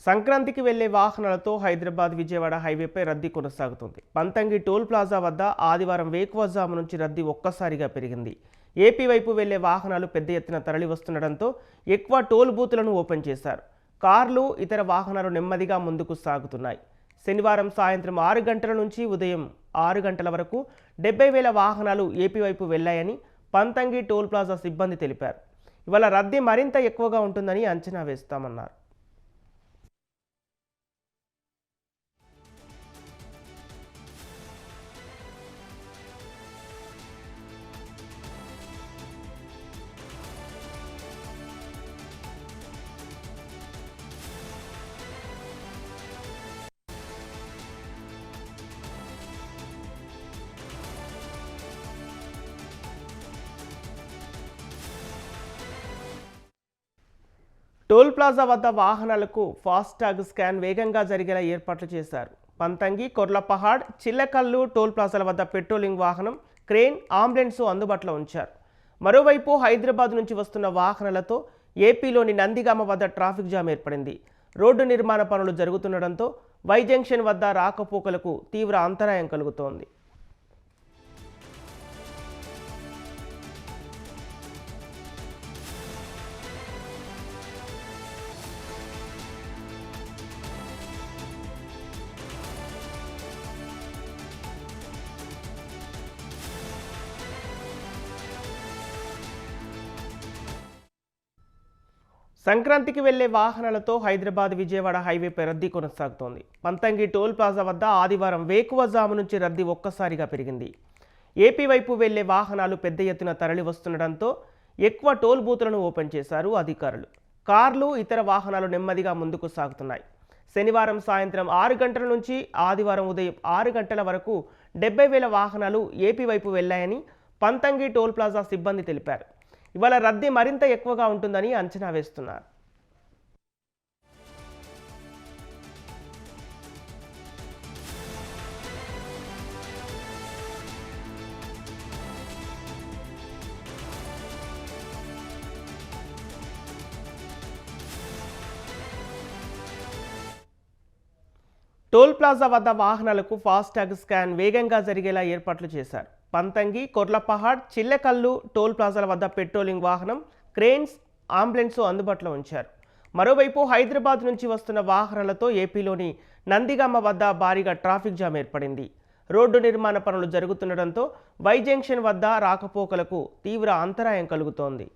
సంక్రాంతికి వెళ్లే వాహనాలతో హైదరాబాద్ విజయవాడ హైవేపై రద్దీ కొనసాగుతుంది. పంతంగి టోల్ ప్లాజా వద్ద ఆదివారం వేకువజాము నుంచి రద్దీ ఒక్కసారిగా పెరిగింది. ఏపీ వైపు వెళ్లే వాహనాలు పెద్ద ఎత్తున తరలి వస్తుండటంతో ఎక్కువ టోల్ బూతులను ఓపెన్ చేశారు. కార్లు, ఇతర వాహనాలు నెమ్మదిగా ముందుకు సాగుతున్నాయి. శనివారం సాయంత్రం 6 గంటల నుంచి ఉదయం 6 గంటల వరకు 70,000 వాహనాలు ఏపీ వైపు వెళ్లాయని పంతంగి టోల్ ప్లాజా సిబ్బంది తెలిపారు. ఇవాళ రద్దీ మరింత ఎక్కువగా ఉంటుందని అంచనా వేస్తామన్నారు. టోల్ ప్లాజా వద్ద వాహనాలకు ఫాస్టాగ్ స్కాన్ వేగంగా జరిగేలా ఏర్పాట్లు చేశారు. పంతంగి, కొర్లపహాడ్, చిల్లకల్లు టోల్ ప్లాజాల వద్ద పెట్రోలింగ్ వాహనం, క్రేన్, అంబులెన్స్ అందుబాటులో ఉంచారు. మరోవైపు హైదరాబాద్ నుంచి వస్తున్న వాహనాలతో ఏపీలోని నందిగామ వద్ద ట్రాఫిక్ జామ్ ఏర్పడింది. రోడ్డు నిర్మాణ పనులు జరుగుతుండటంతో వై జంక్షన్ వద్ద రాకపోకలకు తీవ్ర అంతరాయం కలుగుతోంది. సంక్రాంతికి వెళ్లే వాహనాలతో హైదరాబాద్ విజయవాడ హైవేపై రద్దీ కొనసాగుతోంది. పంతంగి టోల్ ప్లాజా వద్ద ఆదివారం వేకువజాము నుంచి రద్దీ ఒక్కసారిగా పెరిగింది. ఏపీ వైపు వెళ్లే వాహనాలు పెద్ద ఎత్తున తరలి వస్తుండటంతో ఎక్కువ టోల్ బూతులను ఓపెన్ చేశారు అధికారులు. కార్లు, ఇతర వాహనాలు నెమ్మదిగా ముందుకు సాగుతున్నాయి. శనివారం సాయంత్రం 6 గంటల నుంచి ఆదివారం ఉదయం 6 గంటల వరకు 70,000 వాహనాలు ఏపీ వైపు వెళ్లాయని పంతంగి టోల్ ప్లాజా సిబ్బంది తెలిపారు. ఇవాళ రద్దీ మరింత ఎక్కువగా ఉంటుందని అంచనా వేస్తున్నారు. టోల్ ప్లాజా వద్ద వాహనాలకు ఫాస్టాగ్ స్కాన్ వేగంగా జరిగేలా ఏర్పాట్లు చేశారు. పంతంగి, కొర్లపహాడ్, చిల్లకల్లు టోల్ ప్లాజాల వద్ద పెట్రోలింగ్ వాహనం, క్రేన్స్, అంబులెన్స్ అందుబాటులో ఉంచారు. మరోవైపు హైదరాబాద్ నుంచి వస్తున్న వాహనాలతో ఏపీలోని నందిగామ వద్ద భారీగా ట్రాఫిక్ జామ్ ఏర్పడింది. రోడ్డు నిర్మాణ పనులు జరుగుతుండటంతో వై జంక్షన్ వద్ద రాకపోకలకు తీవ్ర అంతరాయం కలుగుతోంది.